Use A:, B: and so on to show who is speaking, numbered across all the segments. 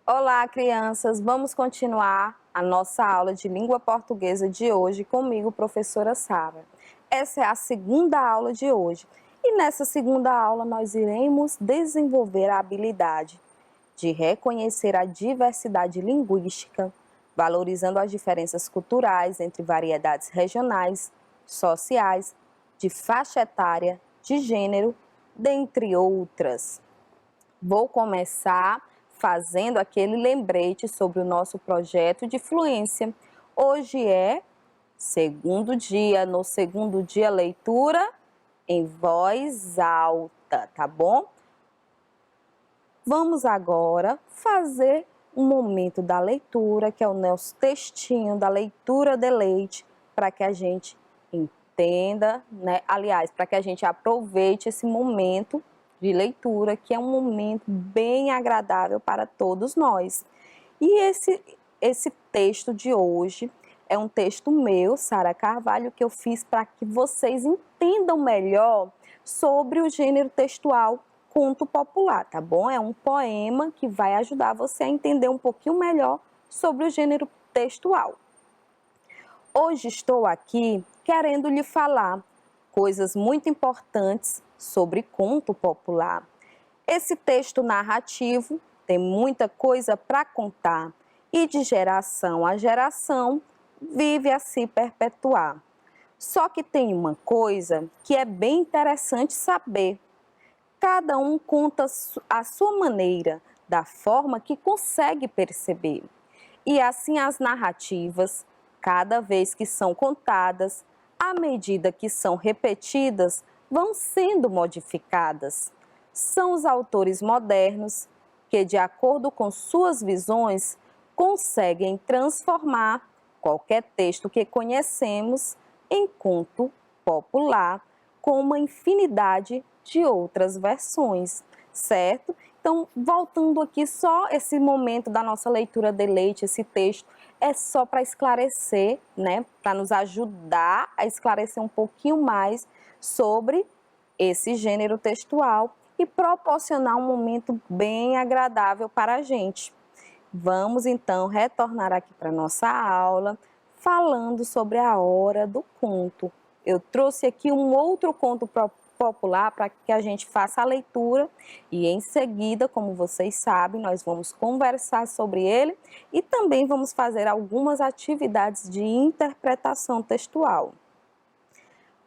A: Olá, crianças! Vamos continuar a nossa aula de língua portuguesa de hoje comigo, professora Sara. Essa é a segunda aula de hoje e nessa segunda aula nós iremos desenvolver a habilidade de reconhecer a diversidade linguística, valorizando as diferenças culturais entre variedades regionais, sociais, de faixa etária, de gênero, dentre outras. Vou começar fazendo aquele lembrete sobre o nosso projeto de fluência. Hoje é segundo dia, no segundo dia leitura em voz alta, tá bom? Vamos agora fazer um momento da leitura, que é o nosso textinho da leitura de leite, para que a gente entenda, né? Aliás, para que a gente aproveite esse momento de leitura, que é um momento bem agradável para todos nós. E esse texto de hoje é um texto meu, Sara Carvalho, que eu fiz para que vocês entendam melhor sobre o gênero textual conto popular, tá bom? É um poema que vai ajudar você a entender um pouquinho melhor sobre o gênero textual. Hoje estou aqui querendo lhe falar coisas muito importantes sobre conto popular. Esse texto narrativo tem muita coisa para contar e de geração a geração vive a se perpetuar. Só que tem uma coisa que é bem interessante saber. Cada um conta a sua maneira, da forma que consegue perceber. E assim as narrativas, cada vez que são contadas, à medida que são repetidas, vão sendo modificadas. São os autores modernos que, de acordo com suas visões, conseguem transformar qualquer texto que conhecemos em conto popular, com uma infinidade de outras versões, certo? Então, voltando aqui, só esse momento da nossa leitura de leite, esse texto, é só para esclarecer, né? Para nos ajudar a esclarecer um pouquinho mais sobre esse gênero textual e proporcionar um momento bem agradável para a gente. Vamos então retornar aqui para a nossa aula, falando sobre a hora do conto. Eu trouxe aqui um outro conto popular para que a gente faça a leitura e em seguida, como vocês sabem, nós vamos conversar sobre ele e também vamos fazer algumas atividades de interpretação textual.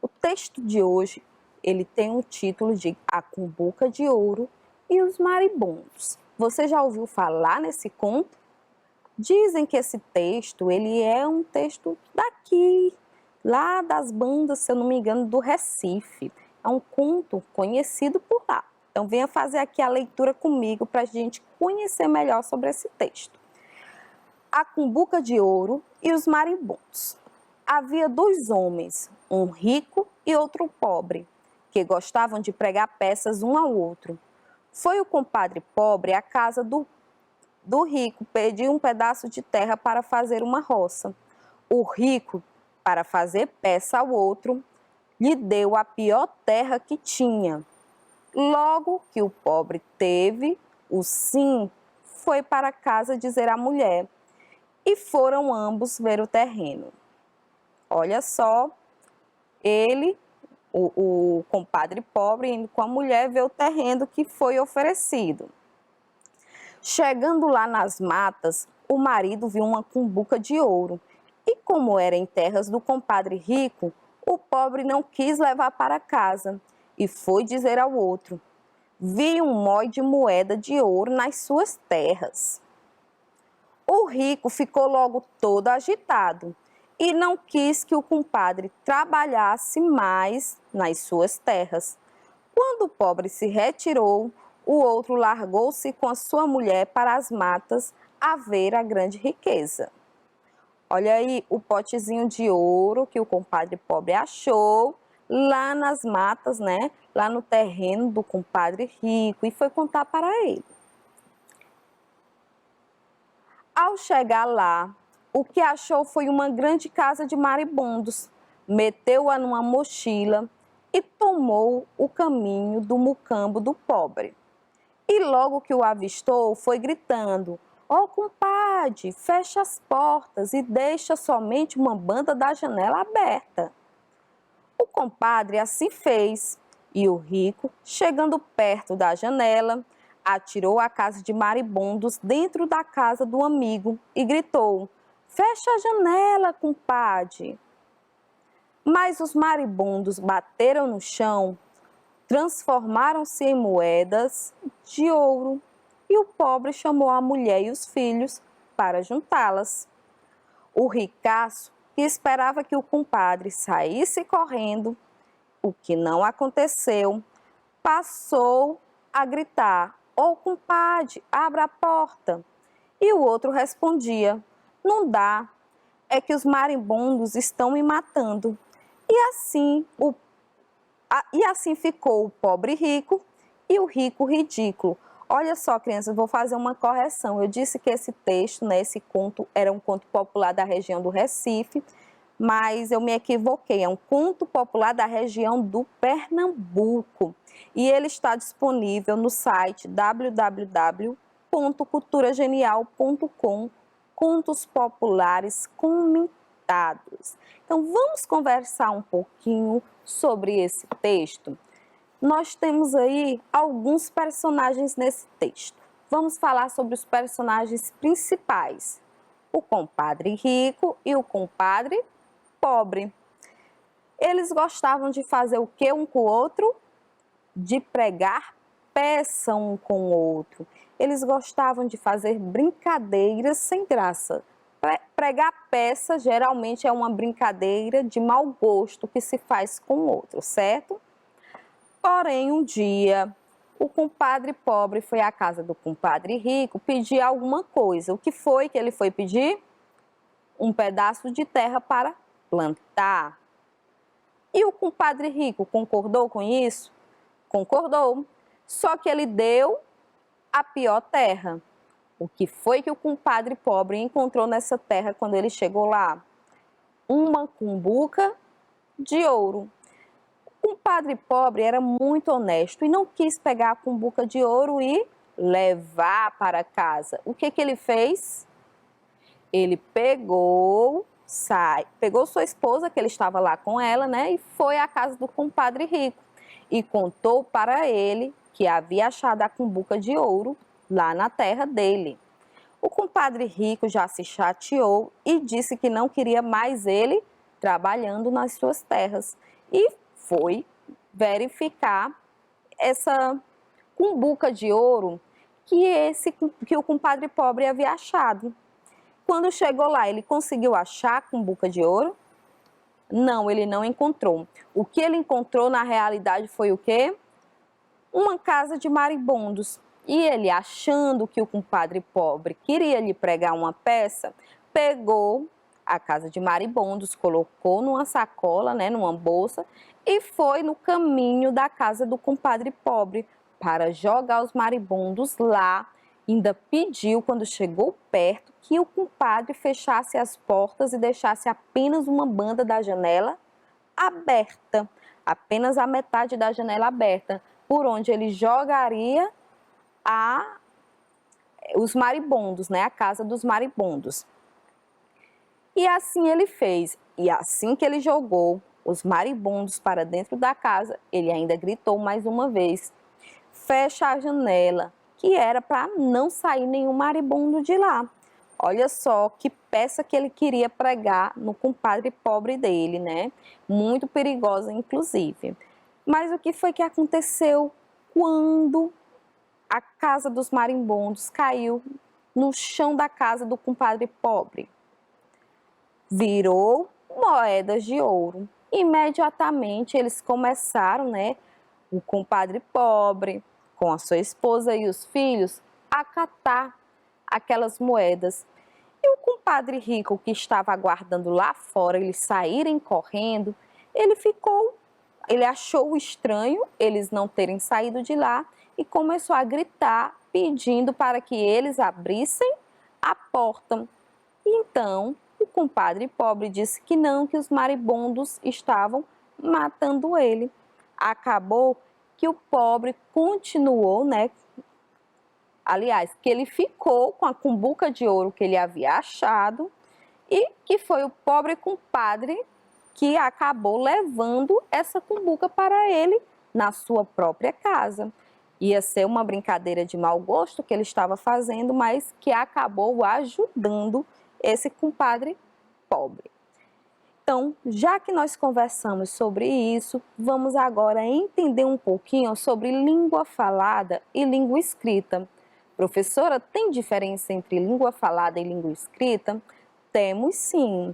A: O texto de hoje, ele tem o título de A Cumbuca de Ouro e os Maribondos. Você já ouviu falar nesse conto? Dizem que esse texto, ele é um texto daqui, lá das bandas, se eu não me engano, do Recife. É um conto conhecido por lá. Então venha fazer aqui a leitura comigo para a gente conhecer melhor sobre esse texto. A Cumbuca de Ouro e os Marimbondos. Havia dois homens, um rico e outro pobre, que gostavam de pregar peças um ao outro. Foi o compadre pobre à casa do rico pedir um pedaço de terra para fazer uma roça. O rico, para fazer peça ao outro, lhe deu a pior terra que tinha. Logo que o pobre teve o sim, foi para casa dizer à mulher, e foram ambos ver o terreno. Olha só, ele, o compadre pobre, indo com a mulher ver o terreno que foi oferecido. Chegando lá nas matas, o marido viu uma cumbuca de ouro. E como era em terras do compadre rico, o pobre não quis levar para casa e foi dizer ao outro: vi um mói de moeda de ouro nas suas terras. O rico ficou logo todo agitado e não quis que o compadre trabalhasse mais nas suas terras. Quando o pobre se retirou, o outro largou-se com a sua mulher para as matas a ver a grande riqueza. Olha aí o potezinho de ouro que o compadre pobre achou lá nas matas, né? Lá no terreno do compadre rico e foi contar para ele. Ao chegar lá, o que achou foi uma grande casa de maribondos. Meteu-a numa mochila e tomou o caminho do mucambo do pobre. E logo que o avistou, foi gritando: Ó, compadre, fecha as portas e deixa somente uma banda da janela aberta. O compadre assim fez, e o rico, chegando perto da janela, atirou a casa de maribondos dentro da casa do amigo e gritou: fecha a janela, compadre. Mas os maribondos bateram no chão, transformaram-se em moedas de ouro, e o pobre chamou a mulher e os filhos para juntá-las. O ricaço, que esperava que o compadre saísse correndo, o que não aconteceu, passou a gritar: ô compadre, abra a porta. E o outro respondia: não dá, é que os marimbondos estão me matando. E assim ficou o pobre rico e o rico ridículo. Olha só, crianças, vou fazer uma correção. Eu disse que esse texto, né, esse conto, era um conto popular da região do Recife, mas eu me equivoquei. É um conto popular da região do Pernambuco. E ele está disponível no site www.culturagenial.com, contos populares comentados. Então, vamos conversar um pouquinho sobre esse texto. Nós temos aí alguns personagens nesse texto. Vamos falar sobre os personagens principais: o compadre rico e o compadre pobre. Eles gostavam de fazer o que um com o outro? De pregar peça um com o outro. Eles gostavam de fazer brincadeiras sem graça. Pregar peça geralmente é uma brincadeira de mau gosto que se faz com o outro, certo? Porém, um dia, o compadre pobre foi à casa do compadre rico pedir alguma coisa. O que foi que ele foi pedir? Um pedaço de terra para plantar. E o compadre rico concordou com isso? Concordou. Só que ele deu a pior terra. O que foi que o compadre pobre encontrou nessa terra quando ele chegou lá? Uma cumbuca de ouro. O compadre pobre era muito honesto e não quis pegar a cumbuca de ouro e levar para casa. O que ele fez? Ele pegou sua esposa, que ele estava lá com ela, né, e foi à casa do compadre rico e contou para ele que havia achado a cumbuca de ouro lá na terra dele. O compadre rico já se chateou e disse que não queria mais ele trabalhando nas suas terras e foi verificar essa cumbuca de ouro que o compadre pobre havia achado. Quando chegou lá, ele conseguiu achar a cumbuca de ouro? Não, ele não encontrou. O que ele encontrou na realidade foi o quê? Uma casa de maribondos. E ele, achando que o compadre pobre queria lhe pregar uma peça, pegou a casa de maribondos, colocou numa sacola, né, numa bolsa, e foi no caminho da casa do compadre pobre para jogar os maribondos lá. Ainda pediu, quando chegou perto, que o compadre fechasse as portas e deixasse apenas uma banda da janela aberta, apenas a metade da janela aberta, por onde ele jogaria os maribondos, né, a casa dos maribondos. E assim ele fez. E assim que ele jogou os maribondos para dentro da casa, ele ainda gritou mais uma vez: fecha a janela, que era para não sair nenhum maribondo de lá. Olha só que peça que ele queria pregar no compadre pobre dele, né? Muito perigosa, inclusive. Mas o que foi que aconteceu quando a casa dos marimbondos caiu no chão da casa do compadre pobre? Virou moedas de ouro. Imediatamente eles começaram, né? O compadre pobre, com a sua esposa e os filhos, a catar aquelas moedas. E o compadre rico, que estava aguardando lá fora eles saírem correndo, ele achou estranho eles não terem saído de lá e começou a gritar, pedindo para que eles abrissem a porta. E então o compadre pobre disse que não, que os maribondos estavam matando ele. Acabou que o pobre continuou, né, Aliás, que ele ficou com a cumbuca de ouro que ele havia achado e que foi o pobre compadre que acabou levando essa cumbuca para ele na sua própria casa. Ia ser uma brincadeira de mau gosto que ele estava fazendo, mas que acabou ajudando esse compadre pobre. Então, já que nós conversamos sobre isso, vamos agora entender um pouquinho sobre língua falada e língua escrita. Professora, tem diferença entre língua falada e língua escrita? Temos sim.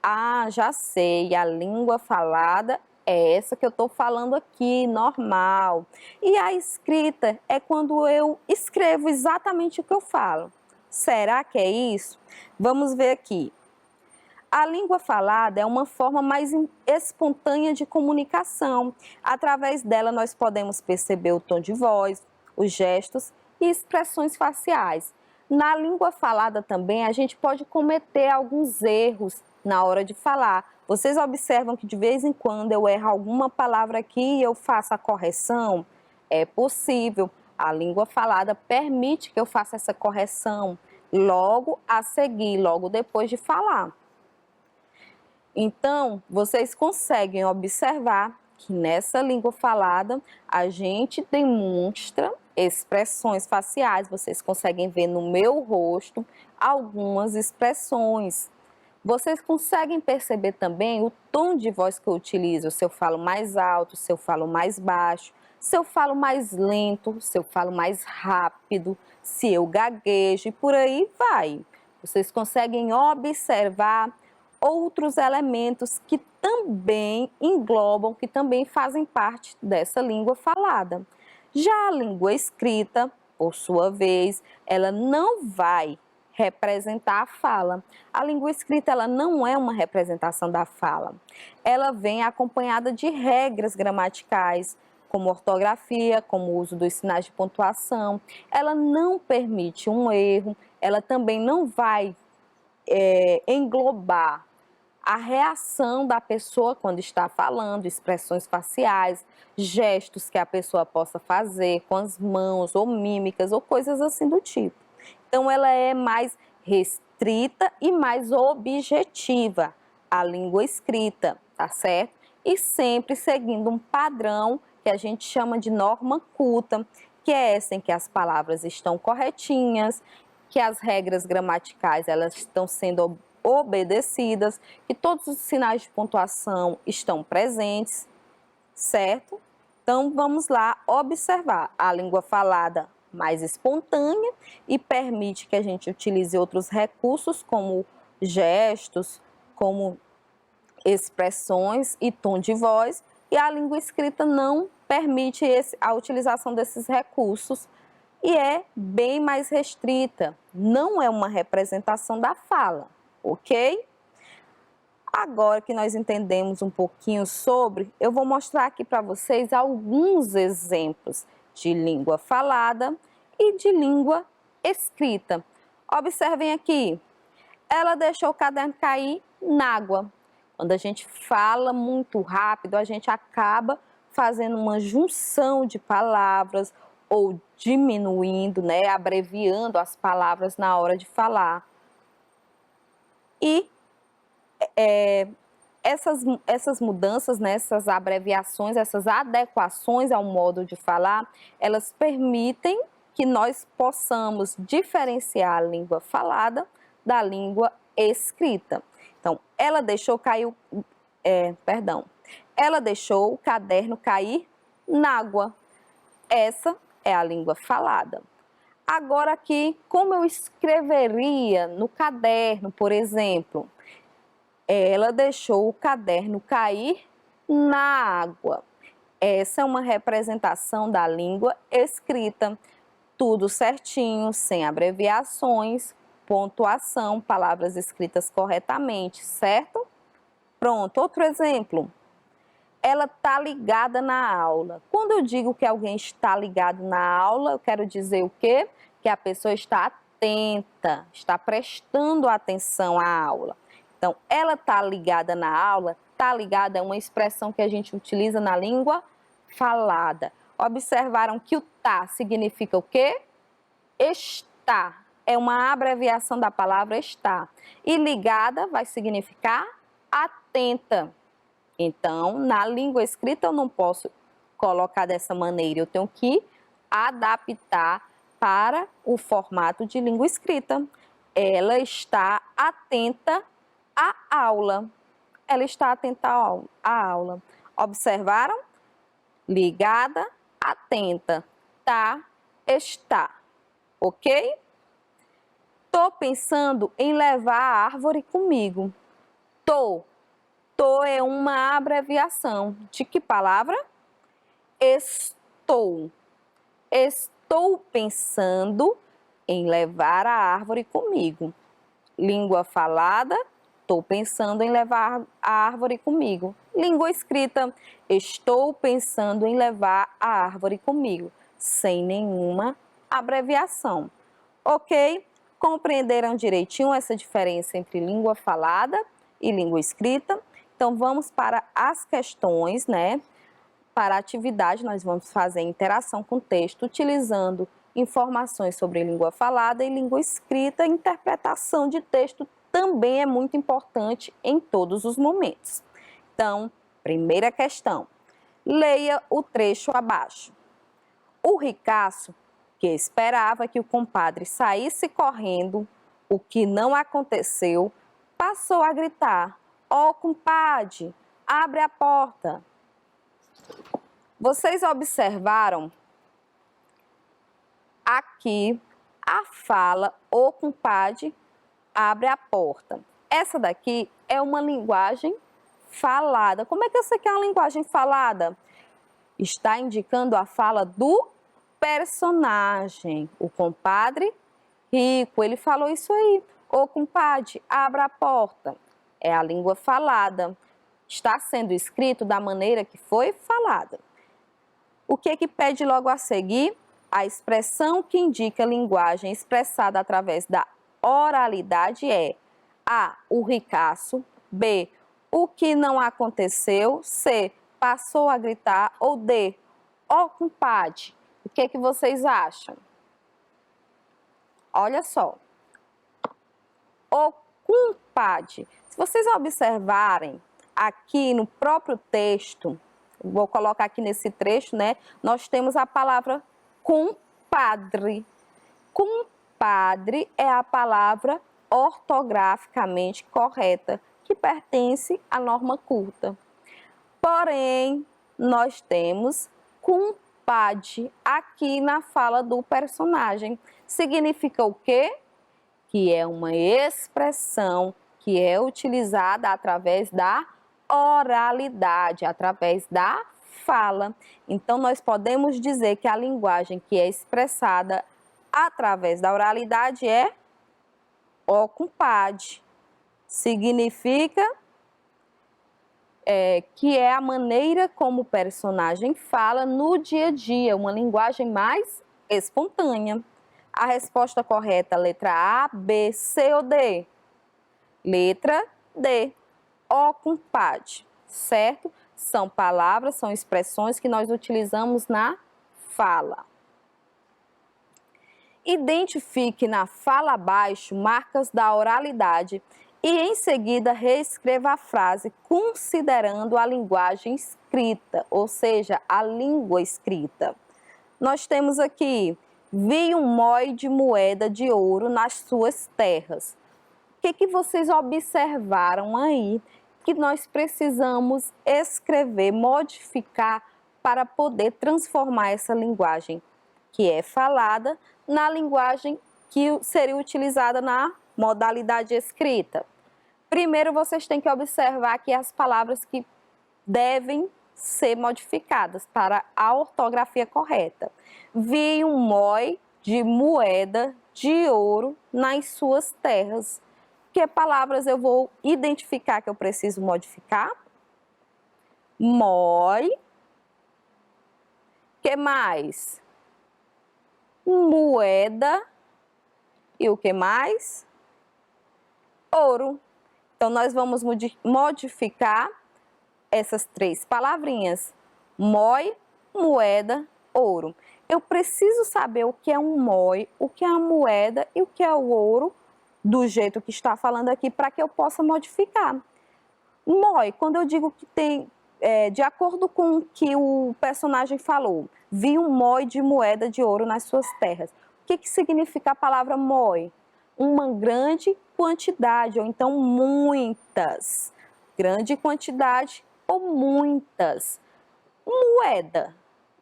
A: Ah, já sei, a língua falada é essa que eu estou falando aqui, normal. E a escrita é quando eu escrevo exatamente o que eu falo. Será que é isso? Vamos ver aqui. A língua falada é uma forma mais espontânea de comunicação. Através dela, nós podemos perceber o tom de voz, os gestos e expressões faciais. Na língua falada também, a gente pode cometer alguns erros na hora de falar. Vocês observam que de vez em quando eu erro alguma palavra aqui e eu faço a correção? É possível. A língua falada permite que eu faça essa correção logo a seguir, logo depois de falar. Então, vocês conseguem observar que nessa língua falada a gente demonstra expressões faciais. Vocês conseguem ver no meu rosto algumas expressões. Vocês conseguem perceber também o tom de voz que eu utilizo, se eu falo mais alto, se eu falo mais baixo, se eu falo mais lento, se eu falo mais rápido, se eu gaguejo e por aí vai. Vocês conseguem observar outros elementos que também englobam, que também fazem parte dessa língua falada. Já a língua escrita, por sua vez, ela não vai representar a fala. A língua escrita ela não é uma representação da fala. Ela vem acompanhada de regras gramaticais, como ortografia, como o uso dos sinais de pontuação. Ela não permite um erro, ela também não vai englobar a reação da pessoa quando está falando, expressões faciais, gestos que a pessoa possa fazer com as mãos ou mímicas ou coisas assim do tipo. Então ela é mais restrita e mais objetiva, a língua escrita, tá certo? E sempre seguindo um padrão que a gente chama de norma culta, que é essa em que as palavras estão corretinhas, que as regras gramaticais elas estão sendo obedecidas, que todos os sinais de pontuação estão presentes, certo? Então vamos lá observar a língua falada mais espontânea e permite que a gente utilize outros recursos como gestos, como expressões e tom de voz, e a língua escrita não permite a utilização desses recursos e é bem mais restrita, não é uma representação da fala, ok? Agora que nós entendemos um pouquinho sobre, eu vou mostrar aqui para vocês alguns exemplos de língua falada e de língua escrita. Observem aqui, ela deixou o caderno cair na água. Quando a gente fala muito rápido, a gente acaba fazendo uma junção de palavras ou diminuindo, né, abreviando as palavras na hora de falar. E essas mudanças, né, essas abreviações, essas adequações ao modo de falar, elas permitem que nós possamos diferenciar a língua falada da língua escrita. Então, ela deixou o caderno cair na água. Essa é a língua falada. Agora aqui, como eu escreveria no caderno, por exemplo? Ela deixou o caderno cair na água. Essa é uma representação da língua escrita. Tudo certinho, sem abreviações, pontuação, palavras escritas corretamente, certo? Pronto, outro exemplo. Ela está ligada na aula. Quando eu digo que alguém está ligado na aula, eu quero dizer o quê? Que a pessoa está atenta, está prestando atenção à aula. Então, ela está ligada na aula, está ligada é uma expressão que a gente utiliza na língua falada. Observaram que o tá significa o quê? está. É uma abreviação da palavra estar. E ligada vai significar atenta. Então, na língua escrita eu não posso colocar dessa maneira. Eu tenho que adaptar para o formato de língua escrita. Ela está atenta à aula. Ela está atenta à aula. Observaram? Ligada, atenta. Tá, está. Ok? Tô pensando em levar a árvore comigo. Tô. Tô é uma abreviação. De que palavra? Estou. Estou pensando em levar a árvore comigo. Língua falada, estou pensando em levar a árvore comigo. Língua escrita, estou pensando em levar a árvore comigo. Sem nenhuma abreviação. Ok? Compreenderam direitinho essa diferença entre língua falada e língua escrita? Então, vamos para as questões, né? Para a atividade, nós vamos fazer interação com o texto, utilizando informações sobre língua falada e língua escrita. Interpretação de texto também é muito importante em todos os momentos. Então, primeira questão. Leia o trecho abaixo. O ricaço, que esperava que o compadre saísse correndo, o que não aconteceu, passou a gritar: "Ó, compadre, abre a porta!" Vocês observaram aqui a fala "Ô compadre, abre a porta". Essa daqui é uma linguagem falada. Como é que eu sei que é uma linguagem falada? Está indicando a fala do personagem. O compadre rico, ele falou isso aí. "Ô compadre, abra a porta". É a língua falada. Está sendo escrito da maneira que foi falada. O que pede logo a seguir? A expressão que indica a linguagem expressada através da oralidade é A, o ricaço, B, o que não aconteceu, C, passou a gritar, ou D, ó compadre. O que vocês acham? Olha só. Ô compadre. Se vocês observarem aqui no próprio texto, vou colocar aqui nesse trecho, né? Nós temos a palavra compadre. Compadre é a palavra ortograficamente correta, que pertence à norma culta. Porém, nós temos compadre aqui na fala do personagem. Significa o quê? Que é uma expressão que é utilizada através da oralidade, através da fala. Então, nós podemos dizer que a linguagem que é expressada através da oralidade é ó compadre. Significa que é a maneira como o personagem fala no dia a dia, uma linguagem mais espontânea. A resposta correta, letra A, B, C ou D? Letra D, ó compadre, certo? São palavras, são expressões que nós utilizamos na fala. Identifique na fala abaixo marcas da oralidade e em seguida reescreva a frase considerando a linguagem escrita, ou seja, a língua escrita. Nós temos aqui: vi um mói de moeda de ouro nas suas terras. O que vocês observaram aí que nós precisamos escrever, modificar para poder transformar essa linguagem que é falada na linguagem que seria utilizada na modalidade escrita? Primeiro, vocês têm que observar aqui as palavras que devem ser modificadas para a ortografia correta. Vi um mói de moeda de ouro nas suas terras. Que palavras eu vou identificar que eu preciso modificar? Mói. Que mais? Moeda. E o que mais? Ouro. Então, nós vamos modificar essas três palavrinhas: mói, moeda, ouro. Eu preciso saber o que é um MOI, o que é a moeda e o que é o ouro, do jeito que está falando aqui, para que eu possa modificar. MOI, quando eu digo que tem, de acordo com o que o personagem falou, vi um MOI de moeda de ouro nas suas terras. O que significa a palavra MOI? Uma grande quantidade, ou então muitas. Grande quantidade ou muitas. Moeda.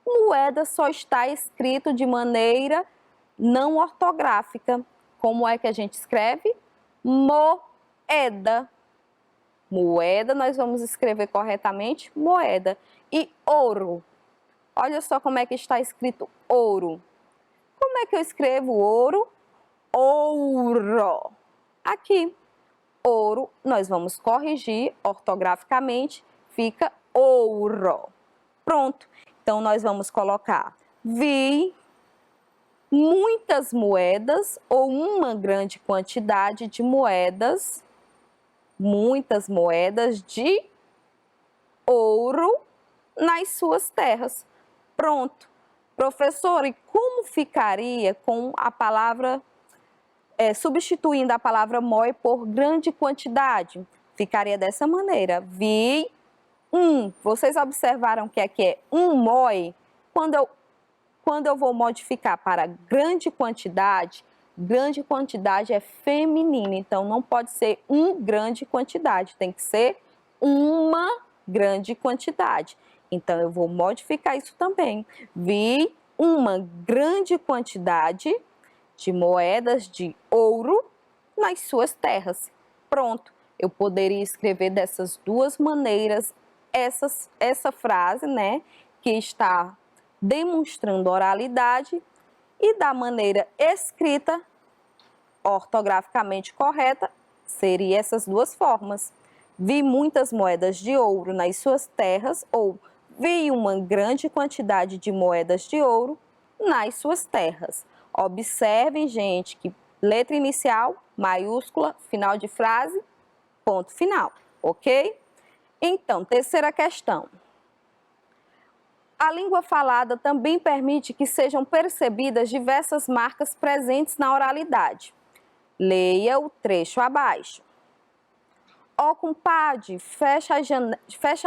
A: Moeda só está escrito de maneira não ortográfica. Como é que a gente escreve? Moeda. Moeda, nós vamos escrever corretamente moeda. E ouro. Olha só como é que está escrito ouro. Como é que eu escrevo ouro? Ouro. Aqui, ouro, nós vamos corrigir ortograficamente, fica ouro. Pronto. Então, nós vamos colocar vi muitas moedas ou uma grande quantidade de moedas, muitas moedas de ouro nas suas terras. Pronto. Professor, e como ficaria com a palavra, substituindo a palavra MOI por grande quantidade? Ficaria dessa maneira. Vi um. Vocês observaram que aqui é um MOI? Quando eu vou modificar para grande quantidade é feminina, então não pode ser um grande quantidade, tem que ser uma grande quantidade. Então, eu vou modificar isso também. Vi uma grande quantidade de moedas de ouro nas suas terras. Pronto, eu poderia escrever dessas duas maneiras essa frase, né, que está demonstrando oralidade, e da maneira escrita, ortograficamente correta, seria essas duas formas. Vi muitas moedas de ouro nas suas terras, ou vi uma grande quantidade de moedas de ouro nas suas terras. Observem, gente, que letra inicial, maiúscula, final de frase, ponto final, ok? Então, terceira questão. A língua falada também permite que sejam percebidas diversas marcas presentes na oralidade. Leia o trecho abaixo. Ó compadre, fecha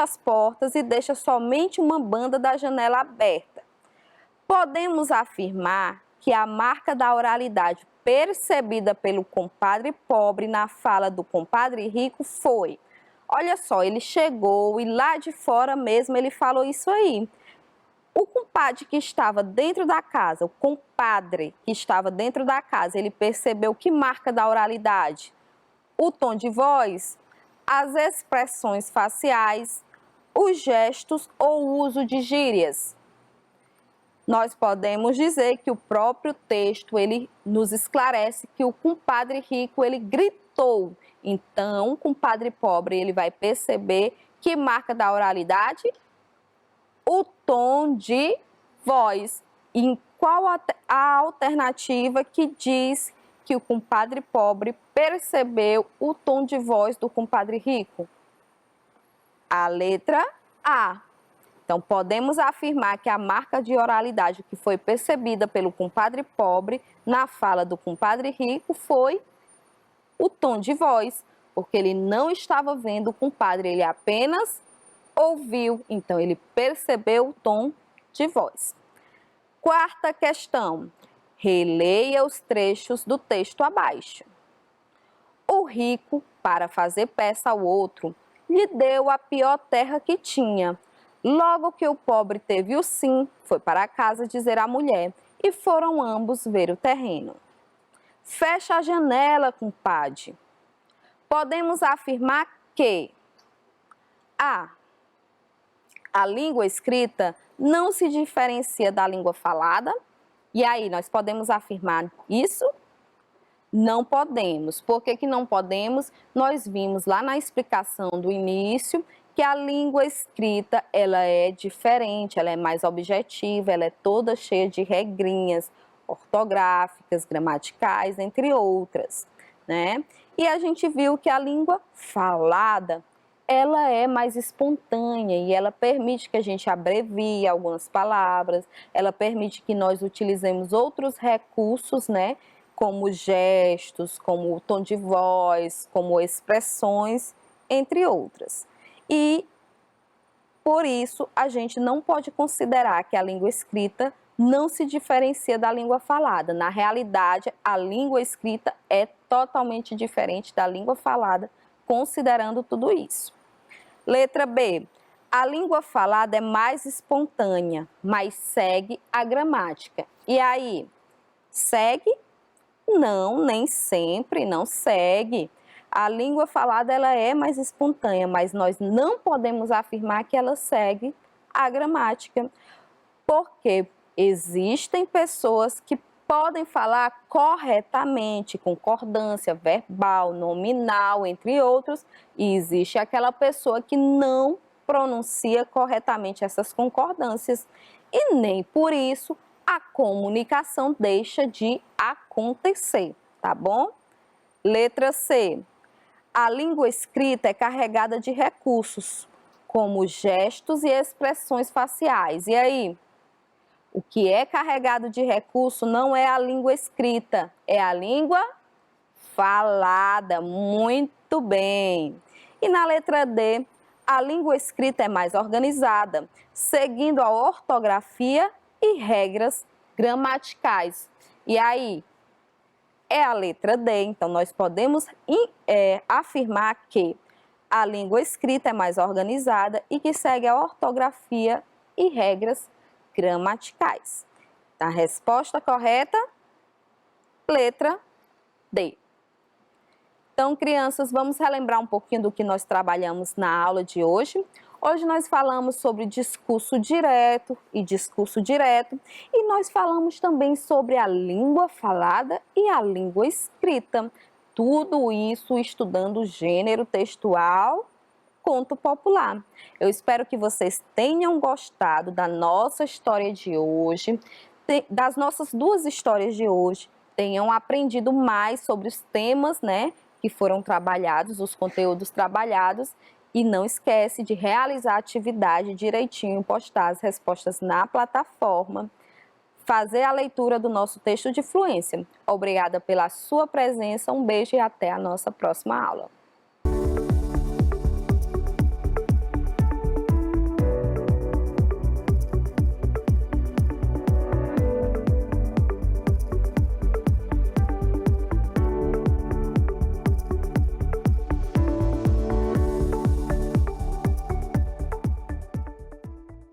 A: as portas e deixa somente uma banda da janela aberta. Podemos afirmar que a marca da oralidade percebida pelo compadre pobre na fala do compadre rico foi: olha só, ele chegou e lá de fora mesmo ele falou isso aí. O compadre que estava dentro da casa, o compadre que estava dentro da casa, ele percebeu que marca da oralidade? O tom de voz, as expressões faciais, os gestos ou o uso de gírias. Nós podemos dizer que o próprio texto, ele nos esclarece que o compadre rico, ele gritou. Então, o compadre pobre, ele vai perceber que marca da oralidade? O tom de voz. E qual a alternativa que diz que o compadre pobre percebeu o tom de voz do compadre rico? A letra A. Então, podemos afirmar que a marca de oralidade que foi percebida pelo compadre pobre na fala do compadre rico foi o tom de voz, porque ele não estava vendo o compadre, ele apenas ouviu, então ele percebeu o tom de voz. Quarta questão. Releia os trechos do texto abaixo. O rico, para fazer peça ao outro, lhe deu a pior terra que tinha. Logo que o pobre teve o sim, foi para casa dizer à mulher, e foram ambos ver o terreno. Fecha a janela, compadre. Podemos afirmar que a língua escrita não se diferencia da língua falada. E aí, nós podemos afirmar isso? Não podemos. Por que não podemos? Nós vimos lá na explicação do início que a língua escrita, ela é diferente, ela é mais objetiva, ela é toda cheia de regrinhas ortográficas, gramaticais, entre outras, né? E a gente viu que a língua falada, ela é mais espontânea e ela permite que a gente abrevie algumas palavras, ela permite que nós utilizemos outros recursos, né, como gestos, como o tom de voz, como expressões, entre outras. E por isso a gente não pode considerar que a língua escrita não se diferencia da língua falada. Na realidade, a língua escrita é totalmente diferente da língua falada, considerando tudo isso. Letra B. A língua falada é mais espontânea, mas segue a gramática. E aí, segue? Não, nem sempre, não segue. A língua falada ela é mais espontânea, mas nós não podemos afirmar que ela segue a gramática, porque existem pessoas que podem falar corretamente, concordância verbal, nominal, entre outros, e existe aquela pessoa que não pronuncia corretamente essas concordâncias e nem por isso a comunicação deixa de acontecer, tá bom? Letra C. A língua escrita é carregada de recursos, como gestos e expressões faciais. E aí? O que é carregado de recurso não é a língua escrita, é a língua falada. Muito bem. E na letra D, a língua escrita é mais organizada, seguindo a ortografia e regras gramaticais. E aí, é a letra D, então nós podemos afirmar que a língua escrita é mais organizada e que segue a ortografia e regras gramaticais. A resposta correta, letra D. Então, crianças, vamos relembrar um pouquinho do que nós trabalhamos na aula de hoje. Hoje nós falamos sobre discurso direto e discurso direto e nós falamos também sobre a língua falada e a língua escrita. Tudo isso estudando gênero textual, conto popular. Eu espero que vocês tenham gostado da nossa história de hoje, das nossas duas histórias de hoje, tenham aprendido mais sobre os temas, né, que foram trabalhados, os conteúdos trabalhados, e não esquece de realizar a atividade direitinho, postar as respostas na plataforma, fazer a leitura do nosso texto de fluência. Obrigada pela sua presença, um beijo e até a nossa próxima aula.